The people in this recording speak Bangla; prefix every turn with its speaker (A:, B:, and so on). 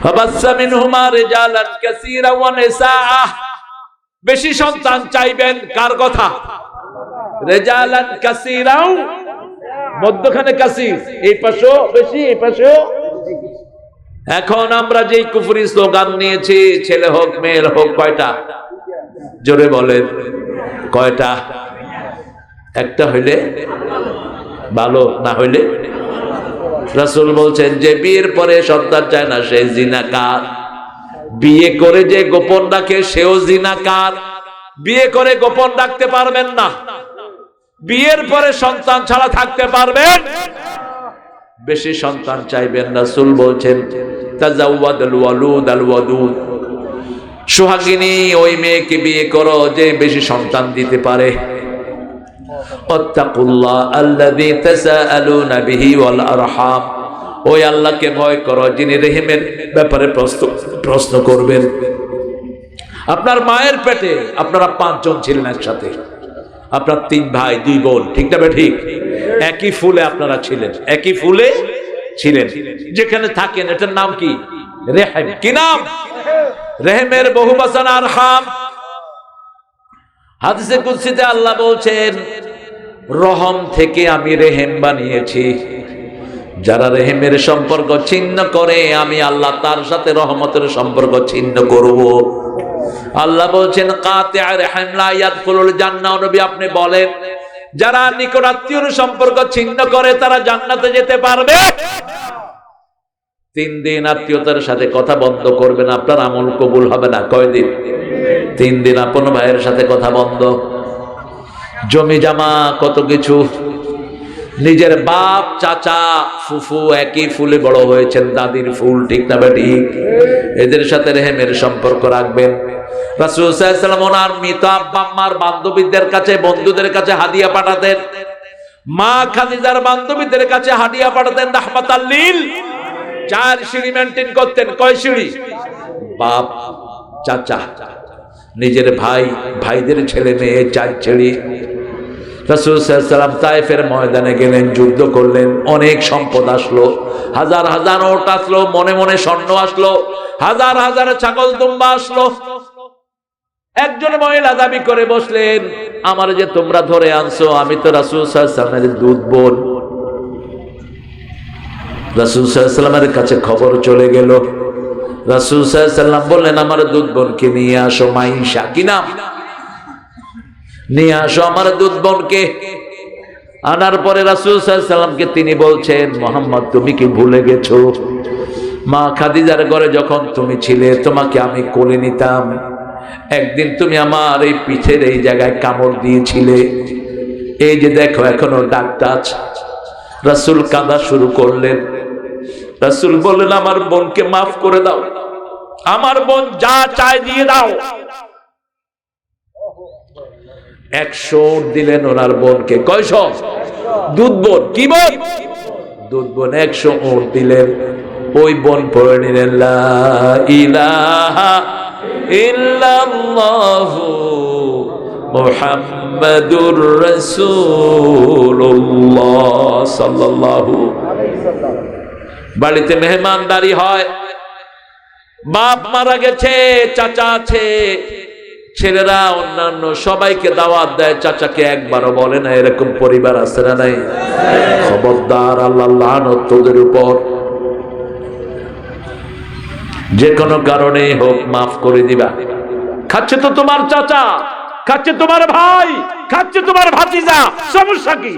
A: ফাবাসসা মিনহুমা রিজালান কাসীরা ওয়া নিসাআ। বেশি সন্তান চাইবেন কার কথা? রিজালান কাসীরা, মধ্যখানে কাসীর, এই পাশেও বেশি এই পাশেও। এখন আমরা যেই কুফরি স্লোগান নিয়েছি, ছেলে হোক মেয়ে হোক, কয়টা? জোরে বলেন কয়টা? একটা হইলে ভালো, না হইলে? রাসূল বলছেন যে বিয়ের পরে সন্তান চায় না সে জিনাকার, বিয়ে করে যে গোপন রাখে সেও জিনাকার। বিয়ে করে গোপন রাখতে পারবেন না, বিয়ের পরে সন্তান ছাড়া থাকতে পারবেন। বেশি সন্তান চাইবেন, রাসূল বলছেন তাজাওয়াদুল ওয়ালুদ আল ওয়াদুদ, সোহাগিনী ওই মেয়েকে বিয়ে করো যে বেশি সন্তান দিতে পারে। আত্তাকুল্লাহ আল্লাযী তাসাআলুনা বিহি ওয়াল আরহাম, ওই আল্লাহকে ভয় করো যিনি রহিমের ব্যাপারে প্রশ্ন করবেন। আপনার মায়ের পেটে আপনারা 5 জন ছিলেন একসাথে, আপনার 3 ভাই 2 বোন, ঠিক না ঠিক? একই ফুলে আপনারা ছিলেন, একই ফুলে ছিলেন। যেখানে থাকেন এটার নাম কি? রেহেম। কি নাম? রেহেমের বহুবচন আরহাম। হাদিসে কুদসিতে আল্লাহ বলছেন রহম থেকে আমি রেহেম বানিয়েছি, যারা রেহেমের সম্পর্ক ছিন্ন করে আমি আল্লাহ তার সাথে রহমতের সম্পর্ক ছিন্ন করব। আল্লাহ বলছেন কাতিআ রহিম লা ইয়াদখুলুল জান্নাহ। নবী আপনি বলেন যারা নিকট আত্মীয়র সম্পর্ক ছিন্ন করে তারা জান্নাতে যেতে পারবে? 3 দিন আত্মীয়তার সাথে কথা বন্ধ করবেন, আপনার আমল কবুল হবে না। কয়দিন? 3 দিন আপন ভাইয়ের সাথে কথা বন্ধ। জমি জামা কত কিছু, নিজের বাপ চাচা ফুফু একই ফুলে বড় হয়েছেন, দাদির ফুল, ঠিক না ঠিক? এদের সাথে রেহেমের সম্পর্ক রাখবেন। রাসূল সাল্লাল্লাহু আলাইহি ওয়াসাল্লাম ওনার মৃত আব্বা আম্মার বান্ধবীদের কাছে, বন্ধুদের কাছে হাদিয়া পাঠাতেন। মা খাদিজার বান্ধবীদের কাছে হাদিয়া পাঠাতেন রাহমাতাল লিল। 4 সিঁড়ি মেইনটেইন করতেন। কয় সিঁড়ি? বাপ, চাচা, নিজের ভাই, ভাইদের ছেলে মেয়ে, 4 সিঁড়ি। রাসূল সাল্লাল্লাহু আলাইহি ওয়াসাল্লাম তায়েফের ময়দানে গেলেন, যুদ্ধ করলেন, অনেক সম্পদ আসলো, হাজার হাজার ওট আসলো, মনে মনে স্বর্ণ আসলো, হাজার হাজার ছাগল দুম্বা আসলো। একজন মহিলা দাবি করে বসলেন আমার যে তোমরা ধরে আনছো আমি তো রাসূল সাল্লাল্লাহু আলাইহি ওয়াসাল্লামের দুধ বোন। রাসূল সাল্লাল্লাহু আলাইহি ওয়াসাল্লামের কাছে খবর চলে গেল। রাসূল সাল্লাল্লাহু আলাইহি ওয়াসাল্লাম বললেন আমার দুধ বোনকে নিয়ে আসো। মাইশা, কি নাম? নিয়ে আসো আমার দুধ বোনকে। আনার পরে রাসূল সাল্লাল্লাহু আলাইহি ওয়াসাল্লামকে তিনি বলছেন মুহাম্মদ তুমি কি ভুলে গেছো মা খাদিজার ঘরে যখন তুমি ছিলে তোমাকে আমি কোলে নিতাম, একদিন তুমি আমার এই পিঠের এই জায়গায় কামড় দিয়েছিলে, এই যে দেখো এখনো দাগটা আছে। রাসূল কাঁদা শুরু করলেন। রাসূল বললেন আমার বোনকে মাফ করে দাও, আমার বোন যা চায় দিয়ে দাও। 100 দিলেন ওনার বোনকে। কয়শো? দুধ বোন। কি বোন? দুধ বোন। 100 দিলেন। ওই বোন পড়ে নিলেন লা ইলাহা ইল্লাল্লাহু মুহাম্মাদুর রাসূলুল্লাহ সাল্লাল্লাহু আলাইহি ওয়াসাল্লাম। বাড়িতে মেহমানদারি হয়, বাপ মারা গেছে, চাচা আছে, ছেলেরা অন্যান্য সবাইকে দাওয়াত দেয়, চাচাকে একবারও বলে না। এরকম পরিবার আছে না নাই? খবরদার, আল্লাহ লানত তোদের উপর। যে কোনো কারণে হোক মাফ করে দিবা। খাচ্ছে তো তোমার চাচা, খাচ্ছে তোমার ভাই, খাচ্ছে তোমার ভাতিজা, সমস্যা কি?